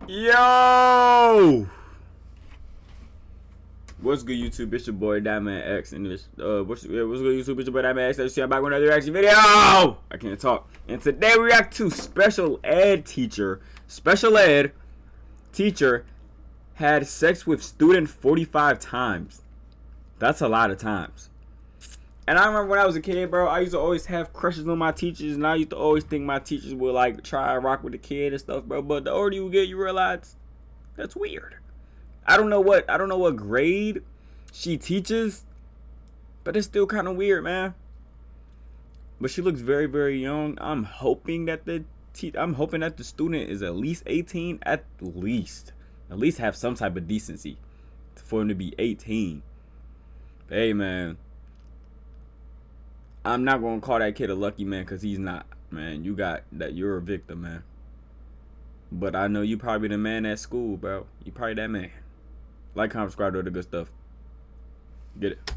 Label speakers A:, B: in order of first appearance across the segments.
A: Yo! What's good, YouTube? It's your boy Thtman.x, and this what's good, YouTube? It's your boy Thtman.x. I'm back with another reaction video. I can't talk. And today we react to special ed teacher had sex with student 45 times. That's a lot of times. And I remember when I was a kid, bro, I used to always have crushes on my teachers, and I used to always think my teachers would like try and rock with the kid and stuff, bro. But the older you get, you realize that's weird. I don't know what grade she teaches, but it's still kind of weird, man. But she looks very, very young. I'm hoping that the student is at least 18, at least have some type of decency for him to be 18. But hey, man, I'm not gonna call that kid a lucky man, because he's not, man. You're a victim, man. But I know you probably the man at school, bro. You probably that man. Like, comment, subscribe to all the good stuff. Get it.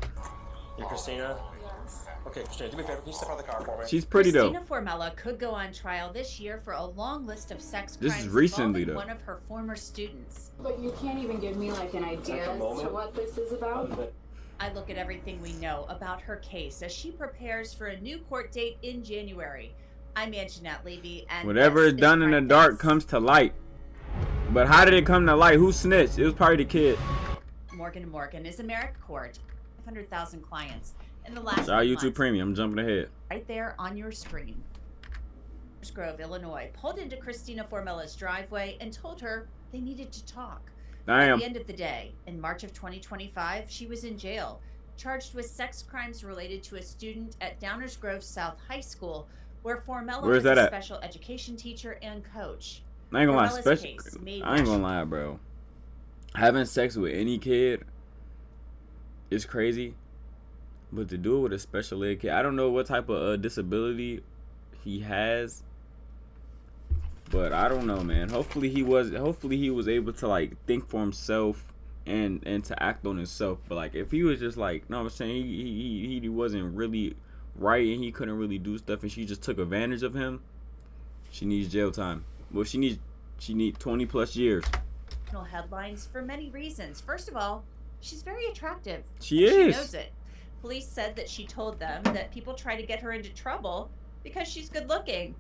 B: You're Christina?
C: Yes.
B: Okay, Christina, do me a favor. Can you step out of the car for me?
A: She's pretty though.
C: Christina Formella could go on trial this year for a long list of sex
A: This
C: crimes
A: is recently,
C: involving
A: though.
C: one of her former students.
D: But you can't even give me like an idea as to what this is about?
C: I look at everything we know about her case as she prepares for a new court date in January. I'm Anjanette Levy, and
A: Whatever is done in the dark comes to light. But how did it come to light? Who snitched? It was probably the kid.
C: Morgan & Morgan is AmeriCorps, 500,000 clients in the last
A: Our
C: months.
A: YouTube Premium. I'm jumping ahead.
C: Right there on your screen. Grove, Illinois, pulled into Christina Formella's driveway and told her they needed to talk. At the end of the day, in March of 2025, she was in jail, charged with sex crimes related to a student at Downers Grove South High School, where Formella was a special education teacher and coach.
A: I ain't gonna lie, bro. Having sex with any kid is crazy, but to do it with a special ed kid, I don't know what type of disability he has, but I don't know, man. Hopefully he was able to like think for himself and to act on himself. But like, if he was just like, no, I'm saying he wasn't really right and he couldn't really do stuff, and she just took advantage of him, she needs jail time. Well, she needs 20 plus years.
C: Headlines for many reasons. First of all, she's very attractive.
A: She is.
C: She knows it. Police said that she told them that people try to get her into trouble because she's good looking.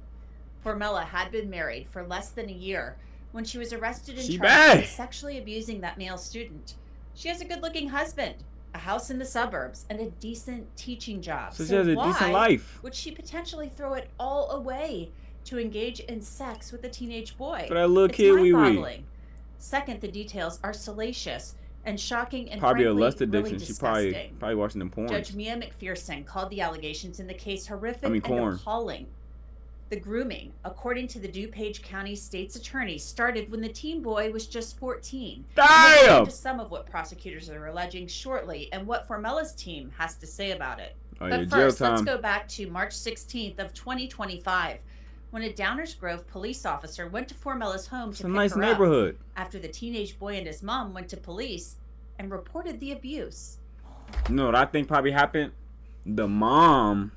C: Formella had been married for less than a year when she was arrested and charged with sexually abusing that male student. She has a good looking husband, a house in the suburbs, and a decent teaching job.
A: So she has a decent life.
C: Would she potentially throw it all away to engage in sex with a teenage boy?
A: For that little kid,
C: mind-boggling. Second, the details are salacious and shocking, and
A: probably
C: frankly,
A: a lust addiction.
C: really
A: She
C: disgusting.
A: probably watching them porn.
C: Judge Mia McPherson called the allegations in the case horrific and appalling. The grooming, according to the DuPage County State's attorney, started when the teen boy was just 14.
A: Damn!
C: To some of what prosecutors are alleging shortly, and what Formella's team has to say about it.
A: Oh,
C: but
A: yeah,
C: first,
A: jail time.
C: let's go back to March 16th of 2025. When a Downers Grove police officer went to Formella's home to pick
A: nice
C: her
A: neighborhood.
C: up after the teenage boy and his mom went to police and reported the abuse.
A: You know what I think probably happened? The mom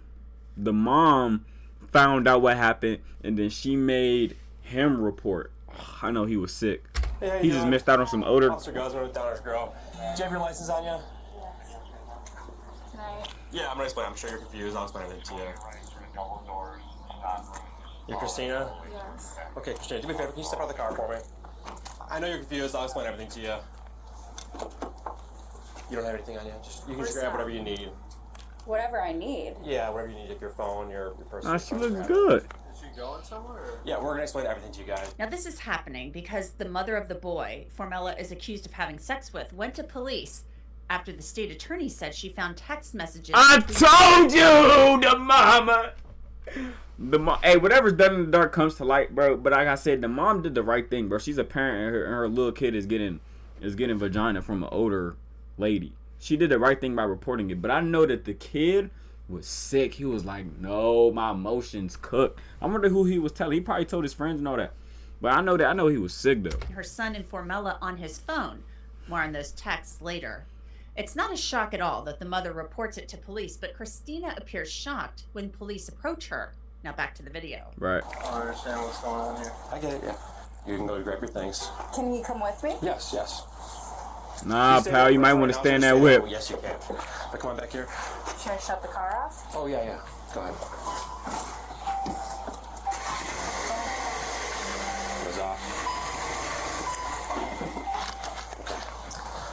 A: found out what happened, and then she made him report. Oh, I know he was sick.
B: Hey,
A: he just missed out on some odor.
B: Officer Gosman with Downers Grove. Do you have your license on you? Yeah, I'm gonna explain. I'm sure you're confused. I'll explain everything to you. You're Christina?
D: Yes.
B: Okay, Christina, do me a favor. Can you step out of the car for me? I know you're confused. I'll explain everything to you. You don't have anything on you. You can just grab whatever you need.
D: Whatever I need.
B: Yeah, whatever you need, like your phone, your personal.
A: Ah, she looks good.
B: Is she going somewhere? Or? Yeah, we're gonna explain everything to you guys.
C: Now this is happening because the mother of the boy Formella is accused of having sex with went to police after the state attorney said she found text messages.
A: I told you, the mama. Hey, whatever's done in the dark comes to light, bro. But like I said, the mom did the right thing, bro. She's a parent, and her little kid is getting vagina from an older lady. She did the right thing by reporting it. But I know that the kid was sick. He was like, no, my emotions cooked. I wonder who he was telling. He probably told his friends and all that. But I know he was sick though.
C: Her son and Formella on his phone. More on those texts later. It's not a shock at all that the mother reports it to police, but Christina appears shocked when police approach her. Now back to the video.
A: Right.
E: I don't understand what's going on here.
B: I get it, yeah. You can go grab your things.
E: Can he come with me?
B: Yes, yes.
A: Nah, pal, you might want to stay in that whip.
B: Yes, you can. Now, come on back here.
E: Should I shut the car off?
B: Oh, yeah, yeah. Go ahead. Goes off.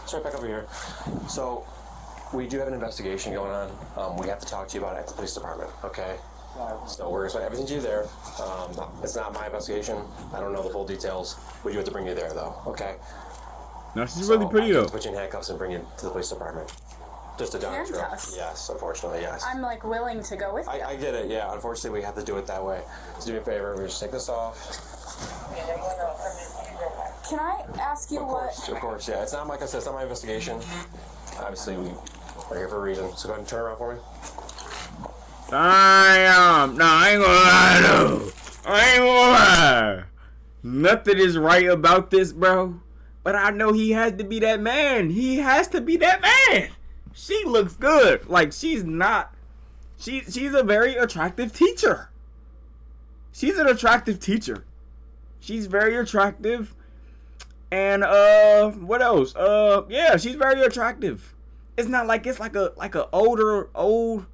B: So right back over here. So, we do have an investigation going on. We have to talk to you about it at the police department, okay? So we're going to explain everything to you there. It's not my investigation. I don't know the full details. We do have to bring you there, though, okay?
A: No, she's really pretty,
B: I
A: though.
B: can put you in handcuffs and bring you to the police department. Just a donut truck.
E: Handcuffs?
B: Yes, unfortunately, yes.
E: I'm like willing to go with you.
B: I get it, yeah. Unfortunately, we have to do it that way. So do me a favor, we just take this off.
E: Can I ask you
B: Of course, yeah. It's not, like I said, it's not my investigation. Obviously, we're here for a reason. So go ahead and turn around for me.
A: I ain't gonna lie, though. I ain't gonna lie. Nothing is right about this, bro. But I know he has to be that man. He has to be that man. She looks good. Like, she's not. She's a very attractive teacher. She's an attractive teacher. She's very attractive. And what else? Yeah, she's very attractive. It's not like it's like a old,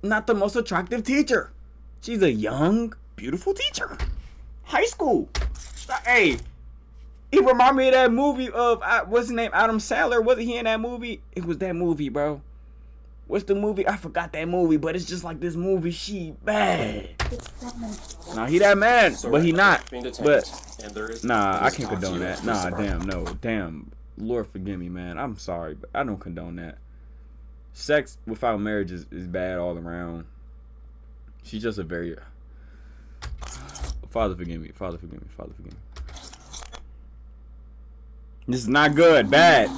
A: not the most attractive teacher. She's a young, beautiful teacher. High school. Hey, it reminded me of that movie of what's his name? Adam Sandler. Wasn't he in that movie? It was that movie, bro. What's the movie? I forgot that movie, but it's just like this movie. She bad. Nah, he that man, but he not. But nah, I can't condone that. Nah, damn. Lord forgive me, man. I'm sorry, but I don't condone that. Sex without marriage is bad all around. She's just a very Father forgive me. Father forgive me. Father forgive me. This is not good. Bad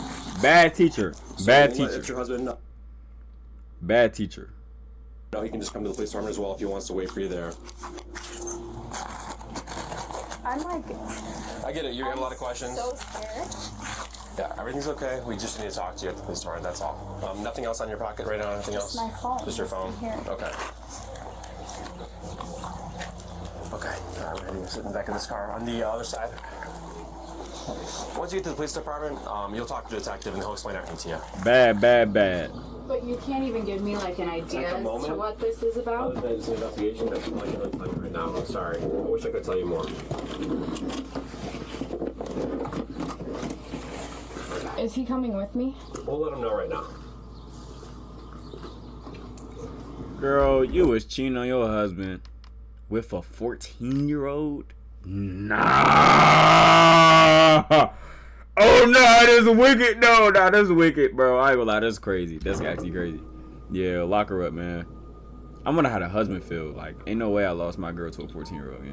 A: teacher. Bad teacher.
B: If your husband,
A: Bad teacher.
B: no, he can just come to the police department as well if he wants to wait for you there.
E: I'm like,
B: I get it. You have a lot of questions.
E: so scared.
B: Yeah, everything's okay. We just need to talk to you at the police department. That's all. Nothing else on your pocket right now. Nothing else.
E: My phone.
B: Just your phone.
E: Here.
B: Okay. Okay. All right, we're sitting back in this car on the other side. Once you get to the police department, you'll talk to the detective and he'll explain everything to you.
A: Bad.
D: But you can't even give me like an idea as to what this is about.
B: Other than it's an investigation, that's all I can tell you right now. I'm sorry. I wish I could tell you more.
D: Is he coming with me?
B: We'll let him know right now.
A: Girl, you was cheating on your husband with a 14-year-old? Nah. Oh, no, that's wicked. No, that's wicked, bro. I ain't gonna lie, that's crazy. That's actually crazy. Yeah, lock her up, man. I'm gonna have a husband feel like, ain't no way I lost my girl to a 14-year-old, yeah.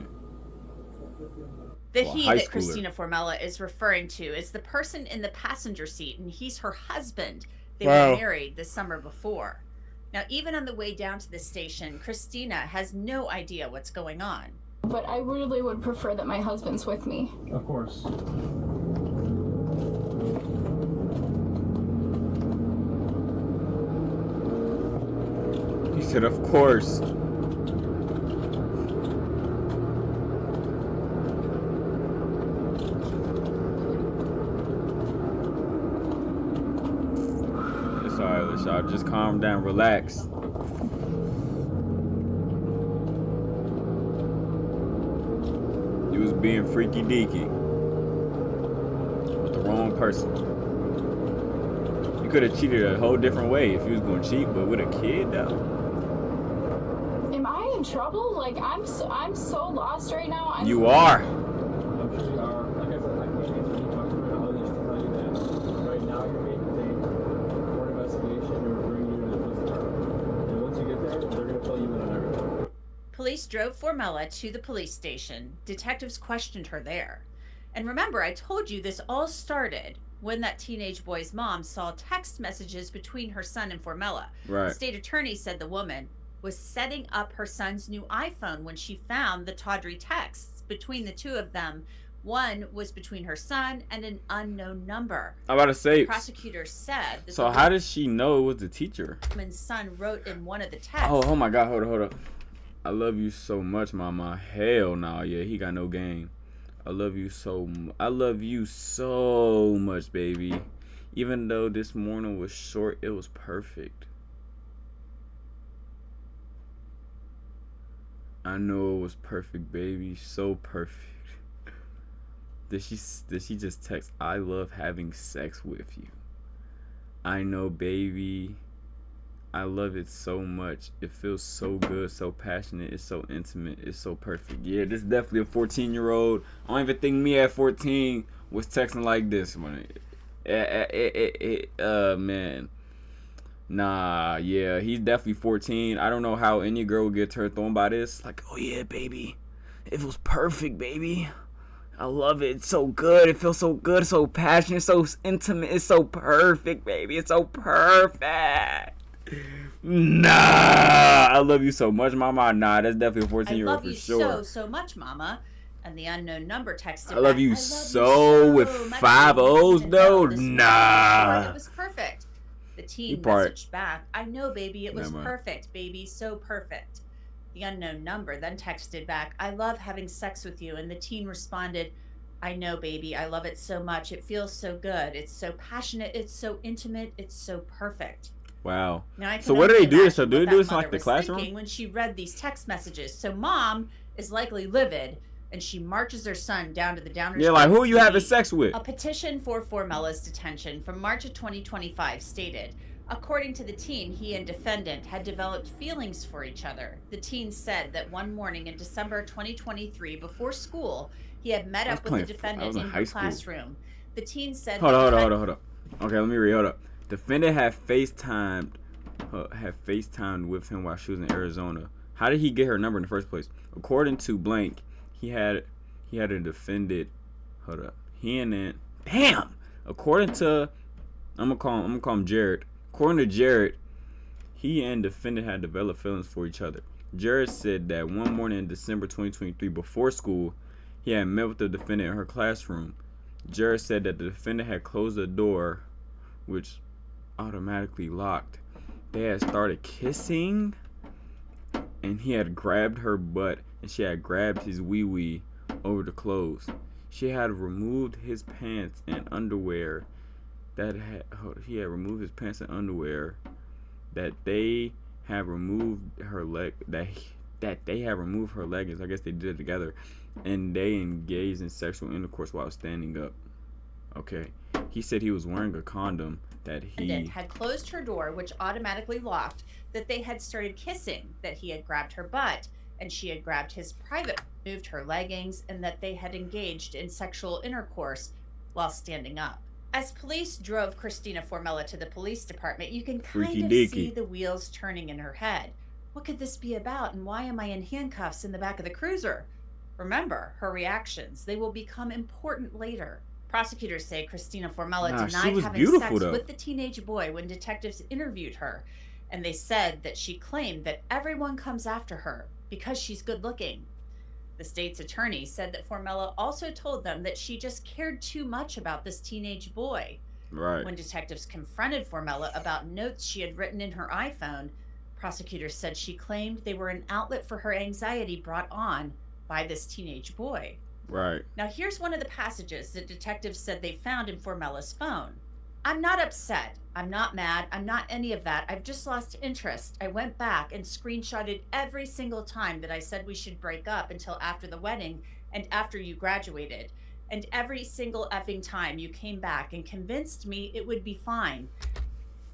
C: The
A: Well,
C: he
A: high
C: that
A: schooler.
C: Christina Formella is referring to is the person in the passenger seat, and he's her husband. They
A: Wow.
C: were married the summer before. Now, even on the way down to the station, Christina has no idea what's going on.
D: But I really would prefer that my husband's with me.
B: Of course.
A: He said, of course. It's alright, Lashad. Just calm down, relax. You was being freaky deaky with the wrong person. You could have cheated a whole different way if you was going to cheat, but with a kid, though.
D: Am I in trouble? Like I'm so lost right now.
A: You are.
B: I'm sure you are. Like I said, I can't answer any questions right now. I'll just tell you that right now you're being detained for an investigation and we're bringing you to the police department. And once you get there, they're going to fill you in on everything.
C: Police drove Formella to the police station. Detectives questioned her there. And remember, I told you this all started when that teenage boy's mom saw text messages between her son and Formella.
A: Right.
C: The state attorney said the woman was setting up her son's new iPhone when she found the tawdry texts between the two of them. One was between her son and an unknown number.
A: I'm about to say.
C: Prosecutors said that
A: So how does she know it was the teacher?
C: the woman's son wrote in one of the texts.
A: Oh my God, hold up. I love you so much, mama. Hell no, yeah, he got no game. I love you so much, baby. Even though this morning was short, it was perfect. I know it was perfect, baby. So perfect. Did she just text, I love having sex with you? I know, baby. I love it so much. It feels so good, so passionate. It's so intimate. It's so perfect. Yeah, this is definitely a 14-year-old. I don't even think me at 14 was texting like this. Man. Nah, yeah, he's definitely 14. I don't know how any girl would get turned on by this. Like, oh yeah, baby. It was perfect, baby. I love it. It's so good. It feels so good, so passionate, so intimate. It's so perfect, baby. It's so perfect. Nah, I love you so much, mama. Nah, that's definitely a 14-year-old for sure.
C: I love you so much, mama. And the unknown number texted
A: I love you so with 5 O's, though. Nah.
C: It was perfect. The teen messaged back, I know, baby, it was perfect, baby, so perfect. The unknown number then texted back, I love having sex with you. And the teen responded, I know, baby, I love it so much. It feels so good. It's so passionate. It's so intimate. It's so perfect.
A: Wow. So what do they do? So do they do this in like the classroom?
C: When she read these text messages. So mom is likely livid, and she marches her son down to the Downers.
A: Yeah, like who are you having sex with?
C: A petition for Formella's detention from March of 2025 stated, according to the teen, he and defendant had developed feelings for each other. The teen said that one morning in December 2023, before school, he had met up with the defendant in her classroom. The teen said,
A: Hold on. Okay, let me read. Hold up. Defendant had FaceTimed with him while she was in Arizona. How did he get her number in the first place? According to blank, he had a defendant. Hold up. According to, I'm gonna call him Jared. According to Jared, he and defendant had developed feelings for each other. Jared said that one morning in December 2023, before school, he had met with the defendant in her classroom. Jared said that the defendant had closed the door, which automatically locked. They had started kissing, and he had grabbed her butt, and she had grabbed his wee-wee over the clothes. She had removed his pants and underwear. He had removed his pants and underwear. That they had removed her leg. That they had removed her leggings. I guess they did it together, and they engaged in sexual intercourse while standing up. Okay. He said he was wearing a condom. That he
C: had closed her door, which automatically locked. That they had started kissing. That he had grabbed her butt, and she had grabbed his private, moved her leggings, and that they had engaged in sexual intercourse while standing up. As police drove Christina Formella to the police department, you can kind of see the wheels turning in her head. What could this be about, and why am I in handcuffs in the back of the cruiser? Remember, her reactions. They will become important later. Prosecutors say Christina Formella denied having sex with the teenage boy when detectives interviewed her, and they said that she claimed that everyone comes after her because she's good looking. The state's attorney said that Formella also told them that she just cared too much about this teenage boy.
A: Right.
C: When detectives confronted Formella about notes she had written in her iPhone, prosecutors said she claimed they were an outlet for her anxiety brought on by this teenage boy.
A: Right.
C: Now here's one of the passages that detectives said they found in Formella's phone. I'm not upset. I'm not mad. I'm not any of that. I've just lost interest. I went back and screenshotted every single time that I said we should break up until after the wedding and after you graduated. And every single effing time you came back and convinced me it would be fine.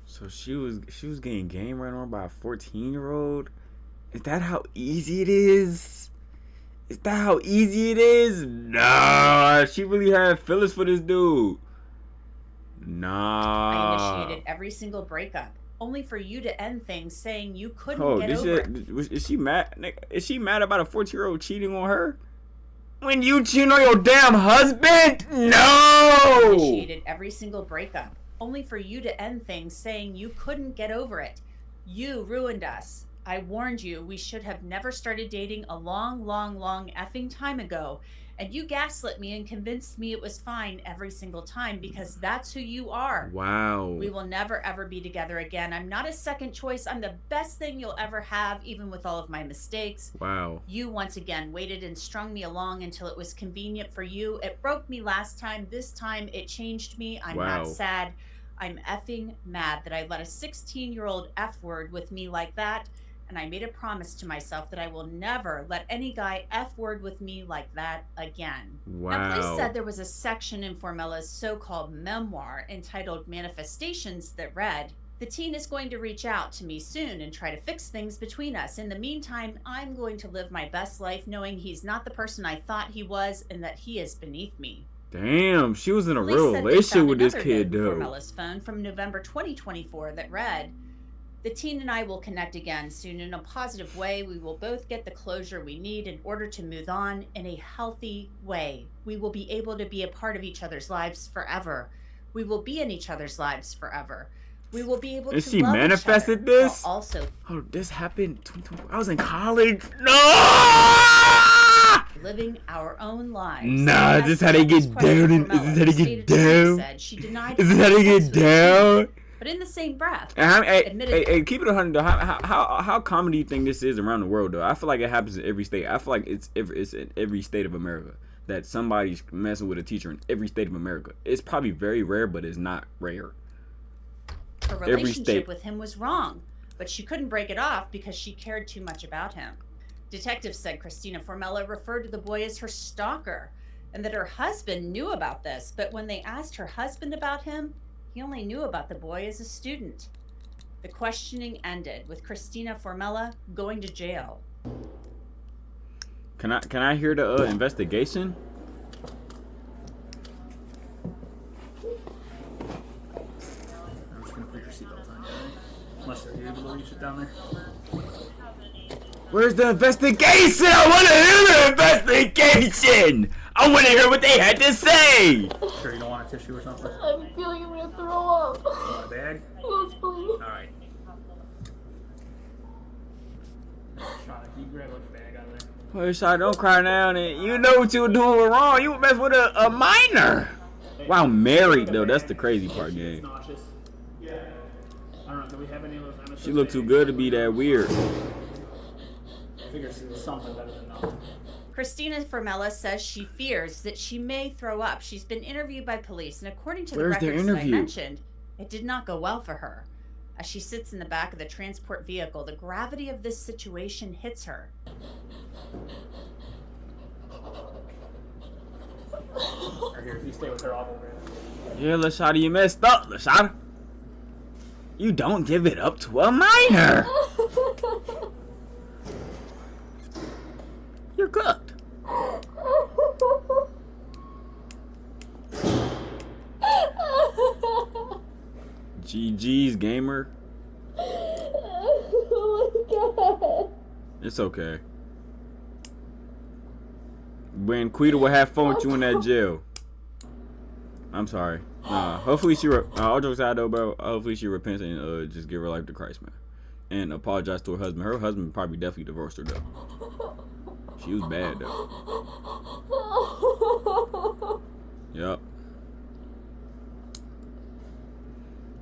A: So she was getting game ran on by a 14-year-old? Is that how easy it is? Is that how easy it is? Nah, she really had feelings for this dude. Nah.
C: I initiated every single breakup, only for you to end things saying you couldn't get over it.
A: Is she mad? Is she mad about a 14-year-old cheating on her? When you cheat on your damn husband? No!
C: I initiated every single breakup, only for you to end things saying you couldn't get over it. You ruined us. I warned you we should have never started dating a long, long, long effing time ago, And you gaslit me and convinced me it was fine every single time because that's who you are.
A: Wow.
C: We will never, ever be together again. I'm not a second choice. I'm the best thing you'll ever have, even with all of my mistakes.
A: Wow.
C: You, once again, waited and strung me along until it was convenient for you. It broke me last time. This time, it changed me. I'm not sad. I'm effing mad that I let a 16-year-old F word with me like that. And I made a promise to myself that I will never let any guy F-word with me like that again.
A: Wow.
C: Now, police said there was a section in Formella's so-called memoir entitled Manifestations that read, "The teen is going to reach out to me soon and try to fix things between us. In the meantime, I'm going to live my best life knowing he's not the person I thought he was and that he is beneath me."
A: Damn, she was in a
C: Police
A: real
C: said they
A: relationship
C: found
A: with this
C: another
A: kid,
C: note in
A: though.
C: Formella's phone from November 2024 that read, "The teen and I will connect again soon in a positive way. We will both get the closure we need in order to move on in a healthy way. We will be able to be a part of each other's lives forever. We will be in each other's lives forever. We will be able
A: And
C: to
A: she
C: love
A: manifested
C: each other
A: this?
C: while also
A: Oh, this happened 2024. I was in college. No!
C: living our own lives."
A: Nah, is this how they get down? Is this how they get down?
C: Said she denied
A: Is this how they
C: having
A: get
C: sex with the teen,
A: down?
C: but in the same breath,
A: And hey, keep it 100 though. How common do you think this is around the world though? I feel like it happens in every state. I feel like it's in every state of America that somebody's messing with a teacher in every state of America. It's probably very rare, but it's not rare.
C: her relationship with him was wrong, but she couldn't break it off because she cared too much about him. Detectives said Christina Formella referred to the boy as her stalker and that her husband knew about this, but when they asked her husband about him, he only knew about the boy as a student. The questioning ended with Christina Formella going to jail.
A: Can I hear the investigation?
F: I'm just gonna put your seatbelt on, unless they're able to reach it down there.
A: Where's the investigation? I want to hear the investigation. I want to hear what they had to say.
F: Sure you don't want a tissue or something?
D: I'm feeling I'm gonna throw up.
F: You want a bag?
D: Yes, please.
F: Alright. Shauna, can you grab a bag out of there?
A: Well, Shaw, don't cry now. You know what you were doing wrong. You were messing with a minor. Wow, married though. That's the crazy part,
F: It's
A: gang.
F: nauseous. Yeah. I don't know, do we have any of those MSOs?
A: She looked too good to be that weird.
F: I figure something better than nothing.
C: Christina Formella says she fears that she may throw up. She's been interviewed by police, and according to the
A: Where's their
C: records that I
A: interview?
C: mentioned, it did not go well for her. As she sits in the back of the transport vehicle, the gravity of this situation hits her.
F: Or here, if you stay with her, I'll go grab it.
A: Yeah, Lashada, you messed up, Lashada. You don't give it up to a minor. You're cooked. GG's, gamer.
D: Oh my god.
A: It's okay. When Quita will have fun with you in that jail. I'm sorry. Hopefully she all jokes aside though, bro. Hopefully she repents and just give her life to Christ, man. And apologize to her husband. Her husband probably definitely divorced her though. She was bad though. Yup.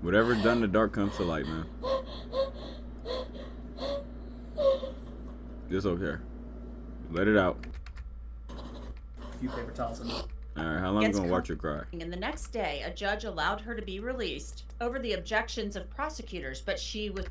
A: Whatever's done in the dark comes to light, man. It's okay. Let it out.
F: A few paper towels in there.
A: Alright, how long you gonna watch her cry?
C: And the next day, a judge allowed her to be released over the objections of prosecutors, but she was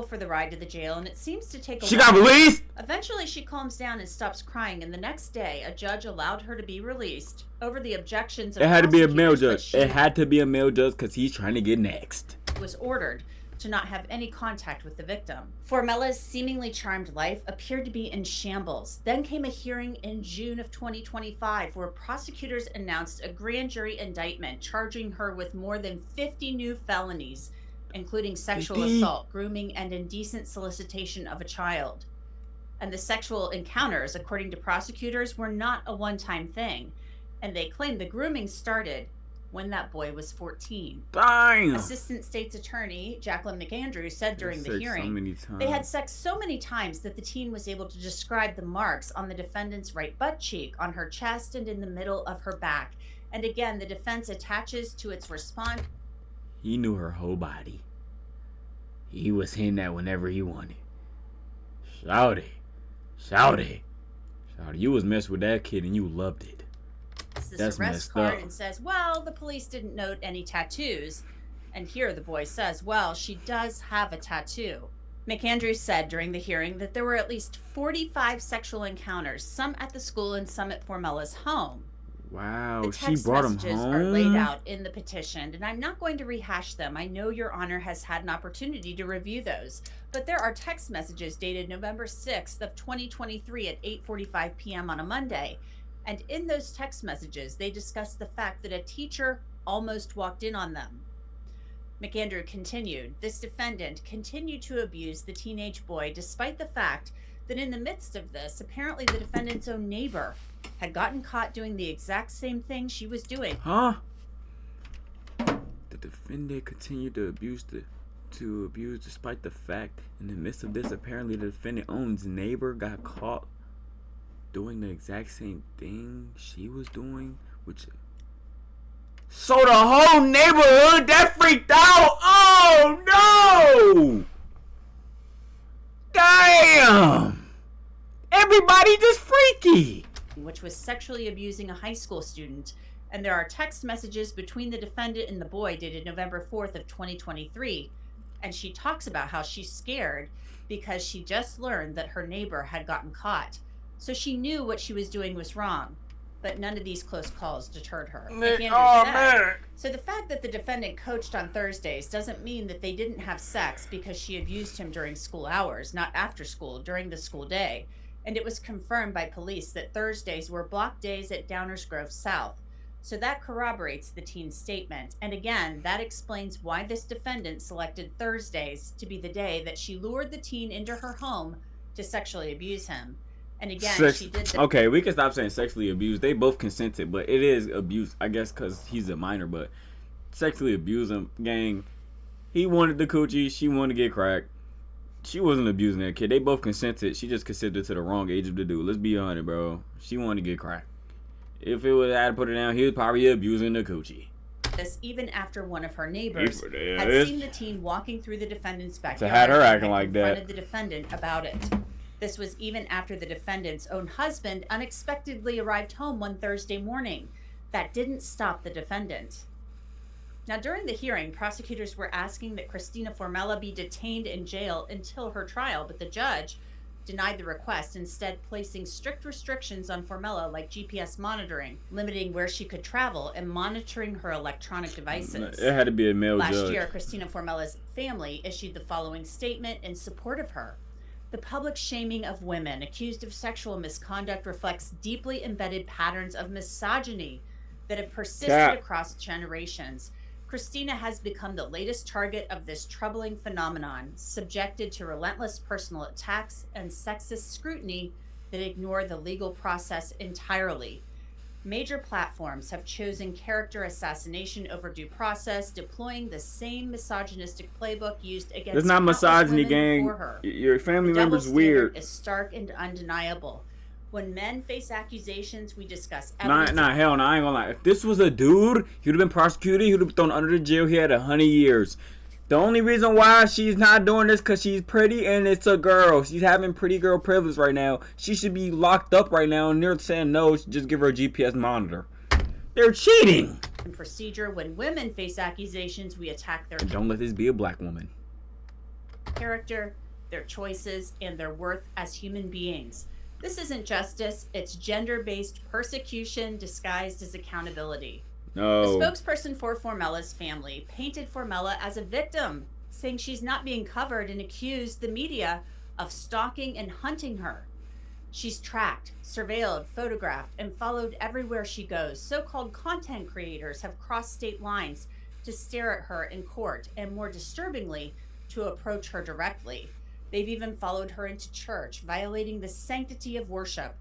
C: for the ride to the jail, and it seems to take a
A: She
C: while.
A: got released?
C: Eventually, she calms down and stops crying, and the next day, a judge allowed her to be released over the objections of
A: It had to be a male
C: prosecutors,
A: judge.
C: but
A: It had to be a male judge because he's trying to get next.
C: she was ordered to not have any contact with the victim. Formella's seemingly charmed life appeared to be in shambles. Then came a hearing in June of 2025 where prosecutors announced a grand jury indictment charging her with more than 50 new felonies, including sexual assault, grooming, and indecent solicitation of a child. And the sexual encounters, according to prosecutors, were not a one-time thing. And they claim the grooming started when that boy was 14.
A: Damn.
C: Assistant State's Attorney Jacqueline McAndrews said during the hearing,
A: so
C: they had sex so many times that the teen was able to describe the marks on the defendant's right butt cheek, on her chest, and in the middle of her back. And again, the defense attaches to its response.
A: He knew her whole body. He was hitting that whenever he wanted. Shouty. You was messing with that kid and you loved it.
C: This arrest card and says, well, the police didn't note any tattoos. And here the boy says, well, she does have a tattoo. McAndrews said during the hearing that there were at least 45 sexual encounters, some at the school and some at Formella's home.
A: Wow,
C: the
A: she brought him home.
C: The text messages are laid out in the petition, and I'm not going to rehash them. I know Your Honor has had an opportunity to review those. But there are text messages dated November 6th of 2023 at 8:45 p.m. on a Monday. And in those text messages, they discuss the fact that a teacher almost walked in on them. McAndrew continued, this defendant continued to abuse the teenage boy despite the fact that in the midst of this, apparently the defendant's own neighbor had gotten caught doing the exact same thing she was doing.
A: Huh? The defendant continued to abuse despite the fact in the midst of this, apparently the defendant's own neighbor got caught doing the exact same thing she was doing, which... So the whole neighborhood that freaked out. Oh no! Damn! Everybody just freaky.
C: Which was sexually abusing a high school student. And there are text messages between the defendant and the boy dated November 4th of 2023. And she talks about how she's scared because she just learned that her neighbor had gotten caught. So she knew what she was doing was wrong. But none of these close calls deterred her. So the fact that the defendant coached on Thursdays doesn't mean that they didn't have sex because she abused him during school hours, not after school, during the school day. And it was confirmed by police that Thursdays were block days at Downers Grove South. So that corroborates the teen's statement. And again, that explains why this defendant selected Thursdays to be the day that she lured the teen into her home to sexually abuse him. And again, she did that.
A: Okay, we can stop saying sexually abused. They both consented, but it is abuse, I guess, because he's a minor. But sexually abuse him, gang. He wanted the coochie. She wanted to get cracked. She wasn't abusing that kid. They both consented. She just consented to the wrong age of the dude. Let's be honest, bro. She wanted to get cracked. If it was had to put it down, he was probably abusing the coochie.
C: This even after one of her neighbors had seen the teen walking through the defendant's backyard.
A: To have her acting like that.
C: Confronted the defendant about it. This was even after the defendant's own husband unexpectedly arrived home one Thursday morning. That didn't stop the defendant. Now, during the hearing, prosecutors were asking that Christina Formella be detained in jail until her trial, but the judge denied the request, instead placing strict restrictions on Formella like GPS monitoring, limiting where she could travel, and monitoring her electronic devices.
A: It had to be a male judge.
C: Last year, Christina Formella's family issued the following statement in support of her. The public shaming of women accused of sexual misconduct reflects deeply embedded patterns of misogyny that have persisted across generations. Christina has become the latest target of this troubling phenomenon, subjected to relentless personal attacks and sexist scrutiny that ignore the legal process entirely. Major platforms have chosen character assassination over due process, deploying the same misogynistic playbook used against
A: it's not misogyny, gang.
C: Her.
A: Your family
C: the
A: member's weird.
C: Is stark and undeniable. When men face accusations, we discuss evidence.
A: Hell no, I ain't gonna lie. If this was a dude, he would have been prosecuted, he would have been thrown under the jail, he had 100 years. The only reason why she's not doing this because she's pretty and it's a girl. She's having pretty girl privilege right now. She should be locked up right now, and they're saying no, just give her a GPS monitor. They're cheating.
C: In procedure, when women face accusations, we attack their
A: don't let this be a black woman.
C: Character, their choices, and their worth as human beings. This isn't justice, it's gender-based persecution disguised as accountability.
A: No.
C: The spokesperson for Formella's family painted Formella as a victim, saying she's not being covered, and accused the media of stalking and hunting her. She's tracked, surveilled, photographed, and followed everywhere she goes. So-called content creators have crossed state lines to stare at her in court, and more disturbingly, to approach her directly. They've even followed her into church, violating the sanctity of worship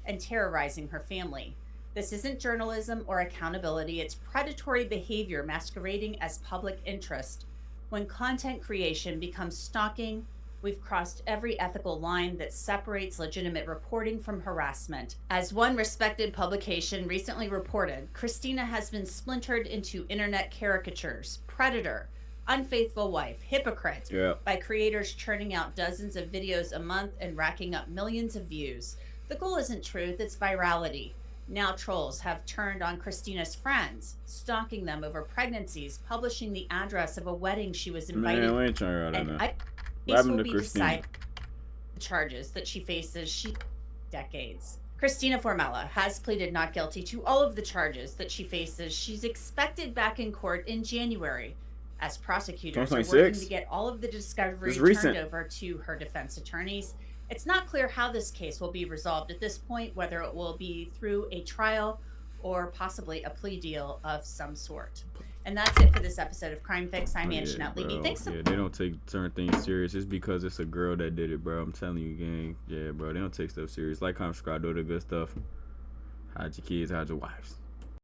C: and terrorizing her family. This isn't journalism or accountability, it's predatory behavior masquerading as public interest. When content creation becomes stalking, we've crossed every ethical line that separates legitimate reporting from harassment. As one respected publication recently reported, Christina has been splintered into internet caricatures, predator, unfaithful wife, hypocrite, by creators churning out dozens of videos a month and racking up millions of views. The goal isn't truth, it's virality. Now trolls have turned on Christina's friends, stalking them over pregnancies, publishing the address of a wedding she was invited
A: Man, we ain't trying to
C: and
A: that.
C: this will be decided the charges that she faces decades. Christina Formella has pleaded not guilty to all of the charges that she faces. She's expected back in court in January as prosecutors are working to get all of the discovery turned over to her defense attorneys. It's not clear how this case will be resolved at this point, whether it will be through a trial or possibly a plea deal of some sort. And that's it for this episode of Crime Fix. I'm Anjanette Levy. Thanks so much.
A: They don't take certain things serious. It's because it's a girl that did it, bro. I'm telling you, gang. Yeah, bro. They don't take stuff serious. Like, comment, subscribe, do the good stuff. Hide your kids, hide your wives.